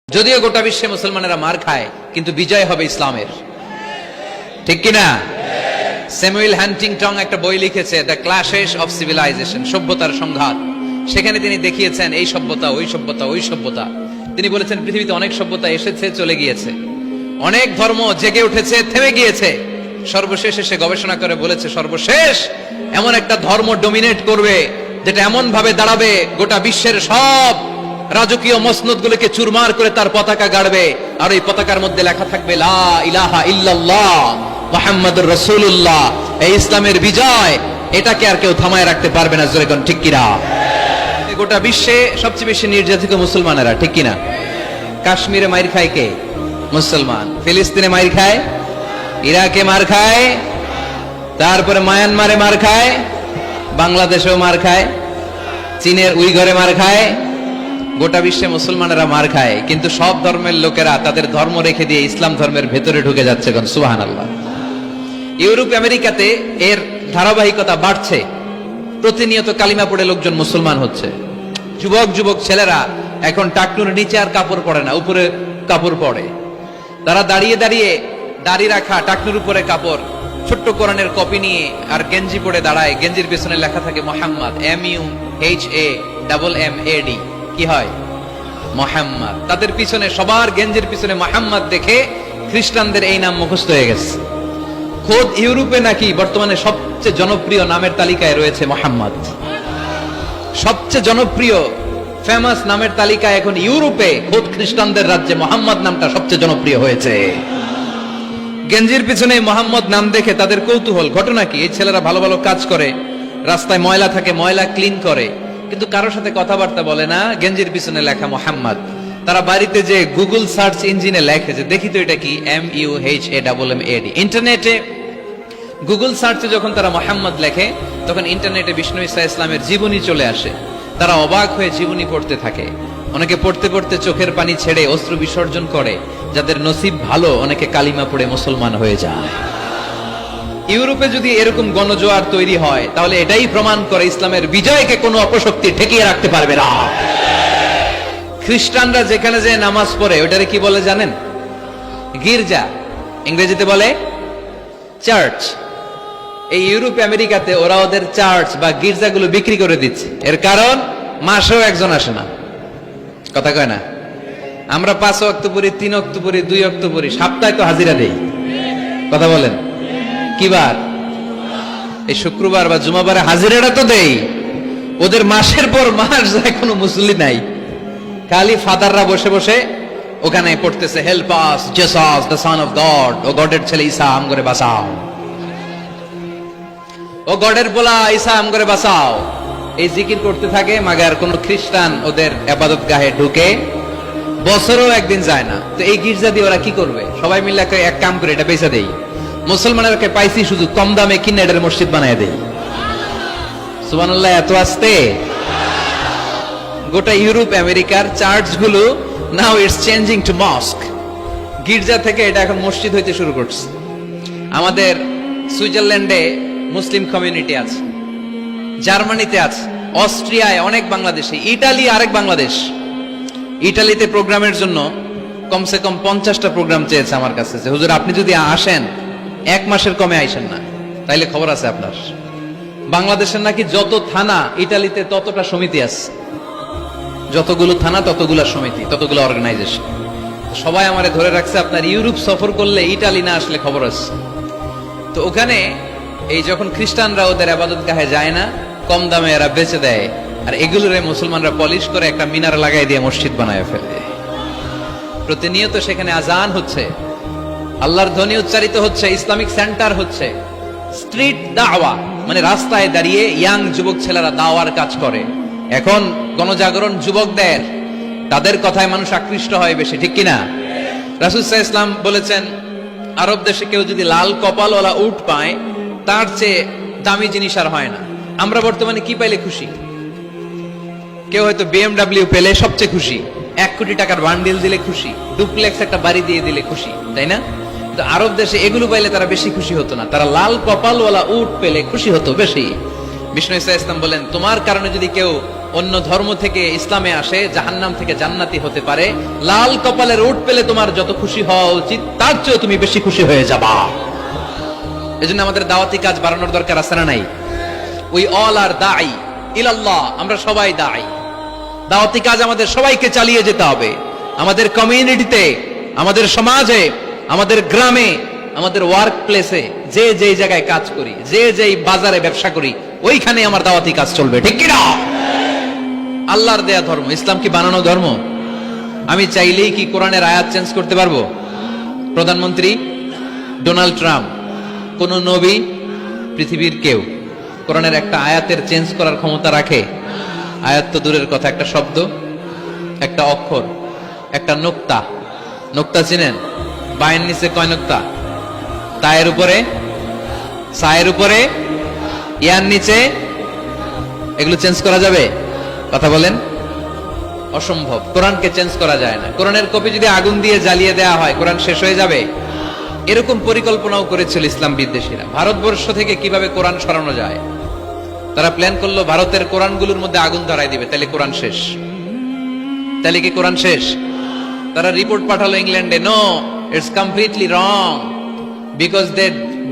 যদিও গোটা বিশ্বে মুসলমানেরা মার খায়, কিন্তু বিজয় হবে ইসলামের, ঠিক কিনা? স্যামুয়েল হান্টিংটন একটা বই লিখেছে, দ্য ক্ল্যাশেস অফ সিভিলাইজেশন, সভ্যতার সংঘাত। সেখানে তিনি দেখিয়েছেন এই সভ্যতা, ওই সভ্যতা, ওই সভ্যতা। তিনি বলেছেন পৃথিবীতে অনেক সভ্যতা এসেছে, চলে গিয়েছে, অনেক ধর্ম জেগে উঠেছে, থেমে গিয়েছে। সর্বশেষ এসে গবেষণা করে বলেছে, সর্বশেষ এমন একটা ধর্ম ডমিনেট করবে যেটা এমন ভাবে দাঁড়াবে গোটা বিশ্বের সব রাজকীয় মসনদ গুলোকে চুরমার করে তার পতাকা গাড়বে, আর ওই পতাকার মধ্যে লেখা থাকবে লা ইলাহা ইল্লাল্লাহ মুহাম্মাদুর রাসূলুল্লাহ। এই ইসলামের বিজয়, এটাকে আর কেউ থামায় রাখতে পারবে না। জোরে কোন ঠিক কিনা? গোটা বিশ্বে সবচেয়ে বেশি নির্যাতিত মুসলমানেরা, ঠিক কিনা? কাশ্মীরে মাইর খায় কে? মুসলমান। ফিলিস্তিনে মাইর খায়, ইরাকে মার খায়, তারপরে মায়ানমারে মার খায়, বাংলাদেশেও মার খায়, চীনের উইঘরে মার খায়। গোটা বিশ্বে মুসলমানেরা মার খায়, কিন্তু সব ধর্মের লোকেরা তাদের ধর্ম রেখে দিয়ে ইসলাম ধর্মের ভেতরে ঢুকে যাচ্ছে। সুবহানাল্লাহ। ইউরোপ আমেরিকাতে এর ধারাবাহিকতা বাড়ছে, প্রতিনিয়ত কালিমা পড়ে লোকজন মুসলমান হচ্ছে। যুবক যুবক ছেলেরা এখন টাকনুর নিচে আর কাপড় পরে না, উপরে কাপড় পরে। তারা দাঁড়িয়ে দাঁড়িয়ে দাড়ি রাখা, টাকনুর উপরে কাপড়, ছোট্ট কোরআনের কপি নিয়ে আর গেঞ্জি পরে দাঁড়ায়। গেঞ্জির পেছনে লেখা থাকে মোহাম্মদ, MUHAMMAD। কি হয়? মোহাম্মদ। তাদের পিছনে, সবার গেঞ্জির পিছনে মোহাম্মদ দেখে খ্রিস্টানদের এই নাম মুখস্থ হয়ে গেছে। খোদ ইউরোপে নাকি বর্তমানে সবচেয়ে জনপ্রিয় নামের তালিকায় রয়েছে মোহাম্মদ। সবচেয়ে জনপ্রিয় ফেমাস নামের তালিকায় এখন ইউরোপে খোদ খ্রিস্টানদের রাজ্যে মোহাম্মদ নামটা সবচেয়ে জনপ্রিয় হয়েছে। গেঞ্জির পিছনে মোহাম্মদ নাম দেখে তাদের কৌতূহল। ঘটনা কি? এই ছেলেরা ভালো ভালো কাজ করে, রাস্তায় ময়লা থাকে, ময়লা ক্লিন করে, কিন্তু কারোর সাথে কথাবার্তা বলে না। গেঞ্জির পিছনে লেখা মোহাম্মদ। তারা বাড়িতে যে গুগল সার্চ ইঞ্জিনে লেখে যে দেখি তো এটা কি, MUHAMMAD। ইন্টারনেটে গুগল সার্চে যখন তারা মোহাম্মদ লেখে, তখন ইন্টারনেটে বিষ্ণু ঈসা ইসলামের জীবনী চলে আসে। তারা অবাক হয়ে জীবনী পড়তে থাকে। অনেকে পড়তে পড়তে চোখের পানি ছেড়ে অশ্রু বিসর্জন করে। যাদের নসিব ভালো, অনেকে কালিমা পড়ে মুসলমান হয়ে যায়। ইউরোপে যদি এরকম গণজোয়ার তৈরি হয়, তাহলে এটাই প্রমাণ করে ইসলামের বিজয়কে কোনো অপশক্তি ঠেকিয়ে রাখতে পারবে না। খ্রিস্টানরা যেখানে যে নামাজ পড়ে, ওটারে কি বলে জানেন? গির্জা। ইংরেজিতে বলে চার্চ। এই ইউরোপ আমেরিকাতে ওরা ওদের চার্চ বা গির্জাগুলো বিক্রি করে দিচ্ছে। এর কারণ, মাসেও একজন আসে না। কথা কয় না? আমরা 5 ওয়াক্ত পড়ি, 3 ওয়াক্ত পড়ি, 2 ওয়াক্ত পড়ি, সপ্তাহে তো হাজিরা দেই। কথা বলেন, কি বার? এই শুক্রবার বা জুমাবারে হাজিরাটা তো দেই। ওদের মাসের পর মাস যায়, কোনো মুসল্লি নাই। খালি ফাদাররা বসে বসে ওখানে পড়তেছে, help us Jesus the son of God, ও গডের ছেলে ঈসা আম করে বাঁচাও, ও গডের পোলা ঈসা আম করে বাঁচাও। এই জিকির করতে থাকে। মাগার কোন খ্রিস্টান ওদের ইবাদত গাহে ঢুকে বছরও একদিন যায় না। তো এই গির্জা দিয়ে ওরা কি করবে? সবাই মিলে এক কাম করে এটা বেচা দেই। মুসলমানেরকে পাইছি শুধু কম দামে কিনে এটার মসজিদ বানায় দেই। সুবহানাল্লাহ। এত আসতে গোটা ইউরোপ আমেরিকার চার্চগুলো now it's changing to mosque. গির্জা থেকে এটা এখন মসজিদ হইতে শুরু করছে। আমাদের সুইজারল্যান্ডে মুসলিম কমিউনিটি আছে, জার্মানিতে আছে, অস্ট্রিয়ায় অনেক বাংলাদেশি, ইটালি আরেক বাংলাদেশ। ইটালিতে প্রোগ্রামের জন্য কমসে কম 50টা প্রোগ্রাম চেয়েছে আমার কাছে, যে হুজুর আপনি যদি আসেন 1 মাসের কমে আইসেন না, তাইলে খবর আছে আপনার। বাংলাদেশের নাকি যত থানা, ইটালিতে ততটা সমিতি আছে। যতগুলো থানা ততগুলো সমিতি, ততগুলো অর্গানাইজেশন। সবাই আমারে ধরে রাখছে, আপনার ইউরোপ সফর করলে ইটালি না আসলে খবর আছে। তো ওখানে এই যখন খ্রিস্টানরা ওদের ইবাদত গাহে যায় না, কম দামে এরা বেচে দেয়, আর এগুলোরে মুসলমানরা পলিশ করে একটা মিনার লাগাই দিয়ে মসজিদ বানায় ফেলে। প্রতিনিয়ত সেখানে আজান হচ্ছে, আল্লাহর ধ্বনি উচ্চারিত হচ্ছে, ইসলামিক সেন্টার হচ্ছে। স্ট্রিট দাওয়া মানে রাস্তায় দাঁড়িয়ে ইয়াং যুবক ছেলেরা দাওয়ার কাজ করে। এখন গণজাগরণ যুবকদের, তাদের কথায় মানুষ আকৃষ্ট হয় বেশি, ঠিক কিনা? রাসূল সাল্লাল্লাহু আলাইহি ওয়াসাল্লাম বলেছেন, আরব দেশে কেউ যদি লাল কপালওয়ালা উট পায়, তার চেয়ে দামি জিনিস আর হয় না। আমরা বর্তমানে কি পাইলে খুশি? কেউ হয়তো BMW পেলে সবচেয়ে খুশি, 1 কোটি টাকার বান্ডিল দিলে খুশি, ডুপ্লেক্স একটা বাড়ি দিয়ে দিলে খুশি, তাই না? তো আরব দেশে এগুলো পাইলে তারা বেশি খুশি হতো না, তারা লাল কপালওয়ালা উট পেলে খুশি হতো বেশি। বিষ্ণু ঈসা ইসলাম বলেন, তোমার কারণে যদি কেউ অন্য ধর্ম থেকে ইসলামে আসে, জাহান্নাম থেকে জান্নাতি হতে পারে। লাল কপালের উট পেলে তোমার যত খুশি হওয়া উচিত তার চেয়ে তুমি বেশি খুশি হয়ে যাবা। এজন্য আমাদের দাওয়াতি কাজ বাড়ানোর দরকার আছে না নাই? উই অল আর দাঈ ইলাল্লাহ, আমরা সবাই দাঈ। দাওয়াতি কাজ আমাদের সবাইকে চালিয়ে যেতে হবে। আমাদের কমিউনিটিতে, আমাদের সমাজে, আমাদের গ্রামে, আমাদের ওয়ার্ক প্লেসে, যে যেই জায়গায় কাজ করি, যে যেই বাজারে ব্যবসা করি, ওইখানে আমার দাওয়াতি কাজ চলবে, ঠিক কি না? আল্লাহর দেয়া ধর্ম, ইসলাম কি বানানো ধর্ম? আমি চাইলেই কি কোরআনের আয়াত চেঞ্জ করতে পারবো? প্রধানমন্ত্রী ডোনাল্ড ট্রাম্প, কোন নবী, পৃথিবীর কেউ কোরআনের একটা আয়াতের চেঞ্জ করার ক্ষমতা রাখে? আয়াত তো দূরের কথা, একটা শব্দ, একটা অক্ষর, একটা নোক্তা। নোক্তা চিনেন? বায়ের নিচে কয় নোক্তা? তায়ের উপরে, সায়ের উপরে, ইয়ার নিচে। এগুলো চেঞ্জ করা যাবে? কথা বলেন। অসম্ভব। কোরআনকে চেঞ্জ করা যায় না। কোরআনের কপি যদি আগুন দিয়ে জ্বালিয়ে দেওয়া হয়, কোরআন শেষ হয়ে যাবে? এরকম পরিকল্পনাও করেছিল ইসলাম বিদ্বেষীরা, ভারতবর্ষ থেকে কিভাবে কোরআন সরানো যায়। তারা প্ল্যান করলো ভারতের কোরআনগুলোর মধ্যে আগুন ধরাই দিবে, তাহলে কোরআন শেষ। তাহলে কি কোরআন শেষ? তারা রিপোর্ট পাঠালো ইংল্যান্ডে, no, it's completely wrong, because they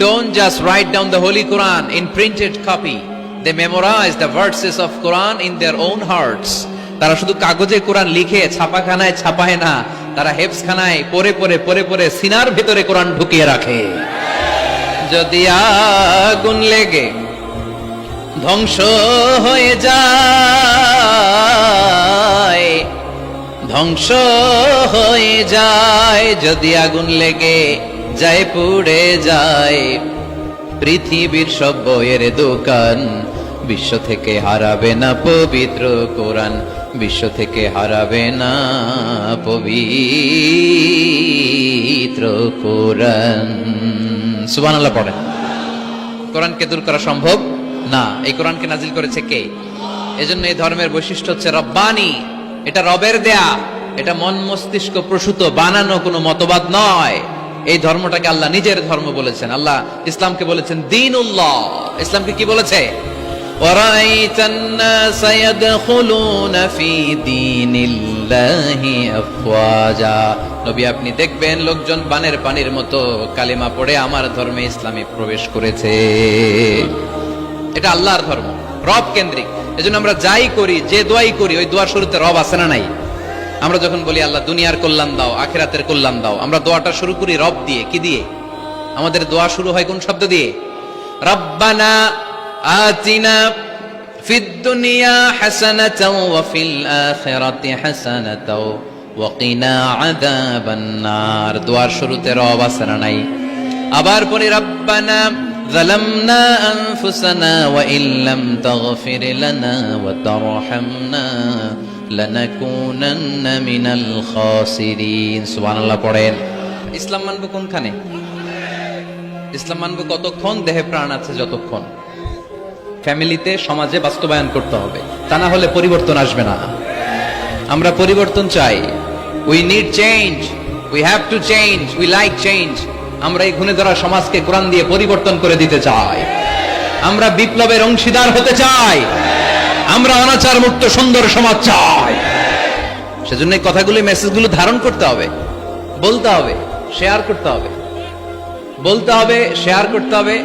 don't just write down the holy Quran in printed copy, they memorize the verses of Quran in their own hearts. তারা শুধু কাগজে কোরআন লিখে ছাপাখানায় ছাপায় না, তারা হেফজখানায় পড়ে পড়ে পড়ে পড়ে সিনার ভিতরে কোরআন ঢুকিয়ে রাখে। যদি আগুন লেগে ধ্বংস হয়ে যায়, ধ্বংস হয়ে যায়, যদি আগুন লেগে যায় পুড়ে যায় পৃথিবীর সব বইয়ের দোকান, বিশ্ব থেকে হারাবে না পবিত্র কোরআন, বিশ্ব থেকে হারাবে না পবিত্র কোরআন। সুবহানাল্লাহ পড়েন। কোরআনকে দূর করা সম্ভব না। এই কোরআনকে নাজিল করেছে কে? এজন্য এই ধর্মের বৈশিষ্ট্য হচ্ছে রব্বানি। এটা রবের দেয়া, এটা মন মস্তিষ্ক প্রসূত বানানো কোনো মতবাদ নয়। এই ধর্মটাকে আল্লাহ নিজের ধর্ম বলেছেন। আল্লাহ ইসলামকে বলেছেন দীনুল্লাহ। ইসলামকে কি বলেছে? ওয়ারাইতান নাস ইয়াদখুলুনা ফি দীনিল্লাহি আফওয়াজা। নবী আপনি দেখবেন লোকজন বানের পানির মতো কালিমা পড়ে আমার ধর্মে ইসলামে প্রবেশ করেছে। এটা আল্লাহর ধর্ম, রব কেন্দ্রিক। এজন্য আমরা যাই করি, যে দোয়াই করি, ওই দোয়ার শুরুতে রব আছে না নাই? আমরা যখন বলি আল্লাহ দুনিয়ার কল্যাণ দাও, আখিরাতের কল্যাণ দাও, আমরা দোয়াটা শুরু করি রব দিয়ে। কি দিয়ে? আমাদের দোয়া শুরু হয় কোন শব্দ দিয়ে? রব্বানা আতিনা ফিদ দুনিয়া হাসানাতাও ওয়া ফিল আখিরাতি হাসানাতাও ওয়া কিনা আযাবান নার। দোয়ার শুরুতে রব আছে না নাই? আবার পরে রব্বানা যালামনা আনফুসানা ওয়া ইল্লাম তাগফির লানা ওয়া তারহামনা লানাকুনান্না মিনাল খাসিরিন। সুবহানাল্লাহ পড়েন। ইসলাম মানব কোনখানে? ইসলাম মানব কতক্ষণ? দেহে প্রাণ আছে যতক্ষণ। ফ্যামিলিতে, সমাজে বাস্তবায়ন করতে হবে, তা না হলে পরিবর্তন আসবে না। আমরা পরিবর্তন চাই। We need change, we have to change, we like change. আমরা এই ঘুণে ধরা সমাজকে কোরআন দিয়ে পরিবর্তন করে দিতে চাই। আমরা বিপ্লবের অংশীদার হতে চাই। আমরা অনাচার মুক্ত সুন্দর সমাজ চাই। সেজন্য এই কথাগুলো, মেসেজগুলো ধারণ করতে হবে, বলতে হবে, শেয়ার করতে হবে, বলতে হবে, শেয়ার করতে হবে,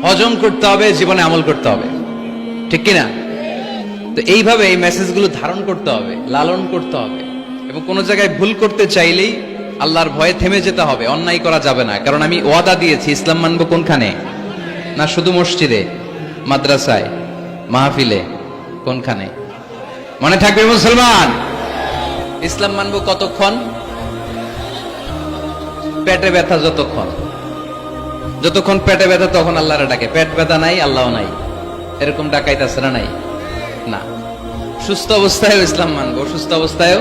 হজম করতে হবে, জীবনে আমল করতে হবে, ঠিক কিনা? তো এইভাবে এই মেসেজগুলো ধারণ করতে হবে, লালন করতে হবে। এবং কোন জায়গায় ভুল করতে চাইলেই আল্লাহর ভয়ে থেমে যেতে হবে, অন্যায় করা যাবে না। কারণ আমি ওয়াদা দিয়েছি, ইসলাম মানবো কোনখানে? না শুধু মসজিদে, মাদ্রাসায়, মাহফিলে, কোনখানে? মনে থাকবে মুসলমান। ইসলাম মানবো কতক্ষণ? পেটে ব্যথা যতক্ষণ। যতক্ষণ পেটে ব্যথা তখন আল্লাহরে ডাকে। পেট ব্যথা নাই, আল্লাহ নাই, এরকম ডাকাইতেছে না? নাই না। সুস্থ অবস্থায়ও ইসলাম মানবো, সুস্থ অবস্থায়ও,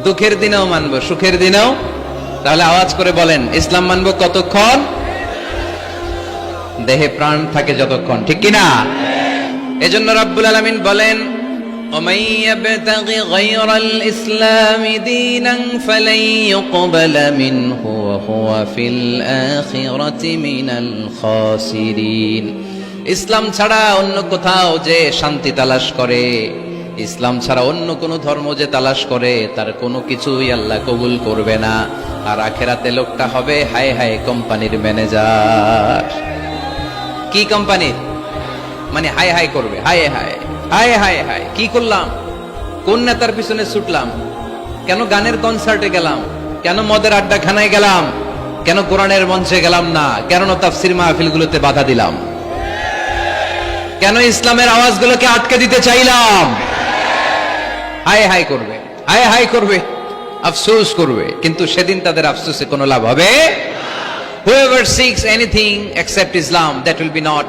দুঃখের দিনেও মানবো, সুখের দিনেও। তাহলে আওয়াজ করে বলেন, ইসলাম মানবো কতক্ষণ? দেহে প্রাণ থাকে যতক্ষণ, ঠিক কিনা? এজন্য রাব্বুল আলামিন বলেন, ومن يبتغ غير الإسلام دينا فلن يقبل منه وهو في الآخرة من الخاسرين। ইসলাম ছাড়া অন্য কোথাও যে শান্তি তালাশ করে, ইসলাম ছাড়া অন্য কোন ধর্ম যে তালাশ করে তার কোনো কিছুই আল্লাহ কবুল করবে না। আর আখেরাতে লোকটা হবে হায় হায় কোম্পানির ম্যানেজার। কি কোম্পানির? মানে হায় হায় করবে, হায় হায় হায় হায় হায়, কি করলাম, কোন নেতার পিছনে ছুটলাম, কেন গানের কনসার্টে গেলাম, কেন মদের আড্ডাখানায় গেলাম, কেন কোরআনের মঞ্চে গেলাম না, কেন তাফসীর মাহফিলগুলোতে বাধা দিলাম, কেন ইসলামের আওয়াজগুলোকে আটকে দিতে চাইলাম। হায় হায় করবে, হায় হায় করবে, আফসোস করবে, কিন্তু সেদিন তাদের আফসোসে কোনো লাভ হবে। Whoever seeks anything except Islam, that will be not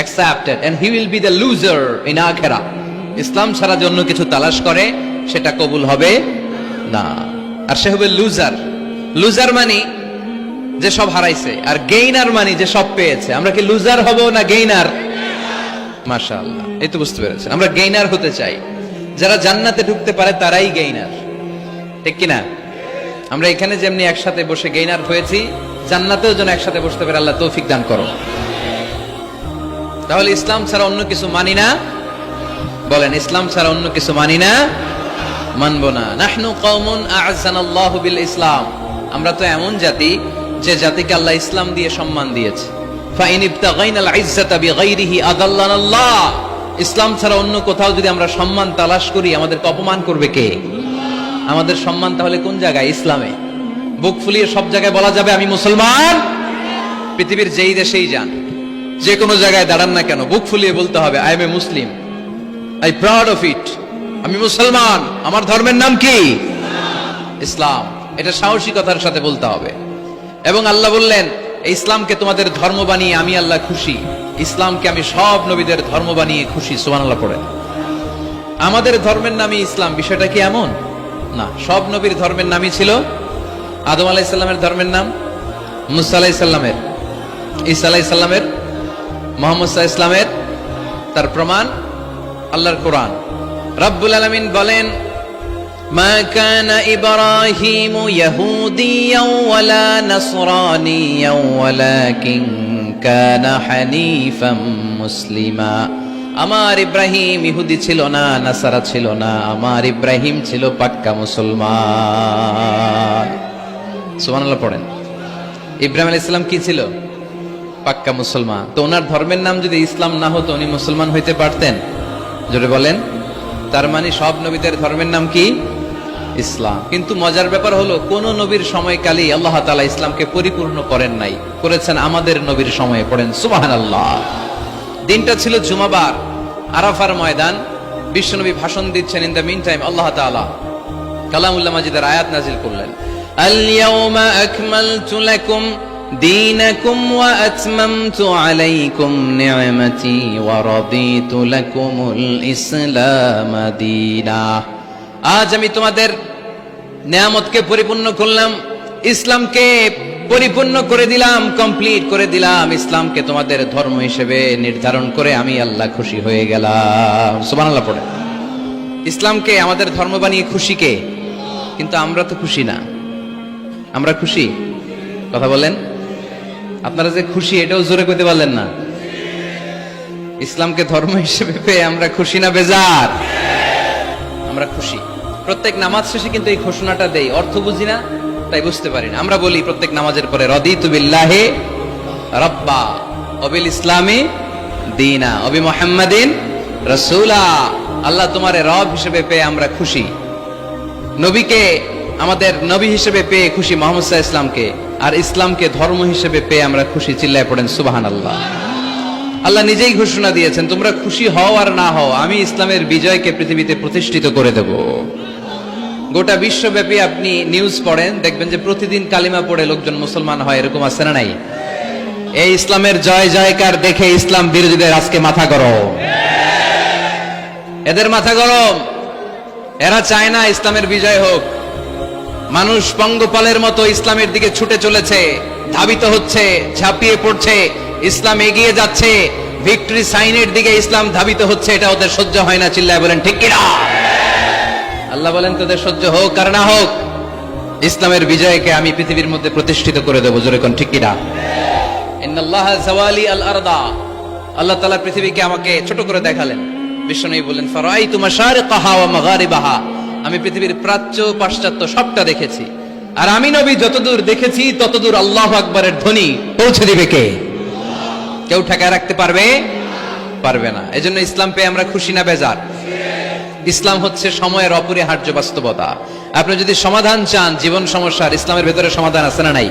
accepted and he will be the loser in akhirah. ইসলাম ছাড়া যে অন্য কিছু তালাশ করে সেটা কবুল হবে না, আর সে হবে লুজার। লুজার মানে যে সব হারাইছে, আর গেইনার মানে যে সব পেয়েছে। আমরা কি লুজার হব না গেইনার? মাশাআল্লাহ, এই তো বুঝতে পেরেছেন, আমরা গেইনার হতে চাই। যারা জান্নাতে ঢুকতে পারে তারাই গেইনার, ঠিক কিনা? আমরা এখানে যেমনি একসাথে বসে গেইনার হয়েছি, জান্নাতেও যেন একসাথে বসতে পারে, আল্লাহ তৌফিক দান করো। তাহলে ইসলাম ছাড়া অন্য কিছু মানি না, বলেন ইসলাম ছাড়া অন্য কিছু মানি না, মানবো না। নাহনু কওমুন আ'আজ্জানাল্লাহু বিল ইসলাম, আমরা তো এমন জাতি যে জাতিকে আল্লাহ ইসলাম দিয়ে সম্মান দিয়েছে। ফাইন ইবতাগাইনাল ইজ্জাতা বিগাইরিহি আদাল্লানাল্লাহ, ইসলাম ছাড়া অন্য কোথাও যদি আমরা সম্মান তালাশ করি আমাদেরকে অপমান করবে কে? আমাদের সম্মান তাহলে কোন জায়গায়? ইসলামে। বুক ফুলিয়ে সব জায়গায় বলা যাবে আমি মুসলমান। পৃথিবীর যেই দেশেই যান, যে কোনো জায়গায় দাঁড়ান না কেন, বুক ফুলিয়ে বলতে হবে I M A Muslim, I proud of it, আমি মুসলমান, আমার ধর্মের নাম কি? ইসলাম। এটা সাহসিকতার সাথে বলতে হবে। এবং আল্লাহ বললেন ইসলামকে তোমাদের ধর্ম বানিয়ে আমি আল্লাহ খুশি, ইসলামকে আমি সব নবীদের ধর্ম বানিয়ে খুশি। সুবহানাল্লাহ পড়েন। আমাদের ধর্মের নামই ইসলাম, বিষয়টা কি এমন না? সব নবীর ধর্মের নামই ছিল। আদম আলাইহিস সালামের ধর্মের নাম, মুসা আলাইহিস সালামের, ঈসা আলাইহিস সালামের, মুহাম্মদ সাল্লাল্লাহু আলাইহি সাল্লামের। তার প্রমাণ আল্লাহর কোরআন। রব্বুল আলামিন বলেন মা কানা ইব্রাহিমু ইয়াহুদিয়াও ওয়ালা নাসরানিয়াও ওয়ালাকিন কানা হানিফাম মুসলিমা। আমার ইব্রাহিম ইহুদি ছিল না, নাসারা ছিল না, আমার ইব্রাহিম ছিল পাক্কা মুসলমান। সুবহানাল্লাহ পড়েন। ইব্রাহিম আলাইহিস সালাম কি ছিল? পাক্কা মুসলমান। তো ওনার ধর্মের নাম যদি ইসলাম না হতো উনি মুসলমান হইতে পারতেন? জোরে বলেন। তার মানে সব নবীদের ধর্মের নাম কি? ইসলাম। কিন্তু মজার ব্যাপার হলো কোন নবীর সময়কালেই আল্লাহ তাআলা ইসলামকে পরিপূর্ণ করেন নাই, করেছেন আমাদের নবীর সময়ে। পড়েন সুবহানাল্লাহ। দিনটা ছিল জুমাবার, আরাফার ময়দান। বিশ্বনবী ভাষণ দিচ্ছেন। ইন দ্য মিন টাইম আল্লাহ তাআলা কালামুল্লাহ মাজিদের আয়াত নাজিল করলেন। আল ইয়াউমা আকমালতু লাকুম দীনাকুম ওয়া আতমামতু আলাইকুম নি'মাতি ওয়া রাদিতু লাকুমুল ইসলাম দীনা। আজ আমি তোমাদের নিয়ামতকে পরিপূর্ণ করলাম, ইসলামকে পরিপূর্ণ করে দিলাম, কমপ্লিট করে দিলাম। ইসলামকে তোমাদের ধর্ম হিসেবে নির্ধারণ করে আমি আল্লাহ খুশি হয়ে গেলাম। সুবহানাল্লাহ পড়ে। ইসলামকে আমাদের ধর্ম বানিয়ে খুশি কে? কিন্তু আমরা তো খুশি না। আমরা খুশি? কথা বলেন। আপনারা যে খুশি এটাও জোরে কইতে পারলেন না। ইসলামকে ধর্ম হিসেবে পেয়ে আমরা খুশি না বেজার? আমরা খুশি। প্রত্যেক নামাজ শেষে কিন্তু এই ঘোষণাটা দেই, অর্থ বুঝি না তাই বুঝতে পারি না। আমরা বলি প্রত্যেক নামাজের পরে রাদিতু বিল্লাহি রাব্বা ওয়া বিল ইসলামি দীনা ওয়া বি মুহাম্মাদিন রাসূলা। আল্লাহ তোমারে রব হিসেবে পেয়ে আমরা খুশি, নবীকে আমাদের নবী হিসেবে পেয়ে খুশি মুহাম্মদ সাল্লাল্লাহু আলাইহি ওয়াসাল্লামকে, আর ইসলামকে ধর্ম হিসেবে পেয়ে আমরা খুশি। চিল্লায় পড়েন সুবহানাল্লাহ। আল্লাহ নিজেই ঘোষণা দিয়েছেন তোমরা খুশি হও আর না হও, আমি ইসলামের বিজয়কে পৃথিবীতে প্রতিষ্ঠিত করে দেব। গোটা বিশ্বব্যাপী আপনি নিউজ পড়েন, দেখবেন যে প্রতিদিন কালিমা পড়ে লোকজন মুসলমান হয়। এরকম আছে না নাই? এই ইসলামের জয় জয়কার দেখে ইসলাম বিরোধীদের আজকে মাথা গরম, এদের মাথা গরম। এরা চায় না ইসলামের বিজয় হোক। মানুষ পঙ্গপালের মতো ইসলামের দিকে ছুটে চলেছে, ধাবিত হচ্ছে, ঝাঁপিয়ে পড়ছে, ইসলাম এগিয়ে যাচ্ছে, ভিক্টরি সাইনের দিকে ইসলাম ধাবিত হচ্ছে। এটা ওদের সহ্য হয় না। চিল্লায় বলেন ঠিক কিনা? আল্লাহ বলেন তোদের সহ্য হোক আর না হোক, ইসলামের বিজয়কে আমি পৃথিবীর মধ্যে প্রতিষ্ঠিত করে দেবো। জোরে কোন ঠিক কিনা? ইন্নাল্লাহা যাওয়ালি আল আরদা, আল্লাহ তাআলা পৃথিবীকে আমাকে ছোট করে দেখালেন। বিশ্বনবী বললেন ফারাইতু মাশারিকাহা ওয়া মাগারিবাহা, আমি পৃথিবীর প্রাচ্য পাশ্চাত্য সবটা দেখেছি, আর আমি নবী যতদূর দেখেছি ততদূর আল্লাহু আকবারের ধ্বনি পৌঁছে দিবে কে? কেউ ঠেকায় রাখতে পারবে? পারবে না। এজন্য ইসলাম পেয়ে আমরা খুশি না বেজার? ইসলাম হচ্ছে সময়ের অপরিহার্য বাস্তবতা। আপনি যদি সমাধান চান জীবন সমস্যার, ইসলামের ভেতরে সমাধান আছে না নাই?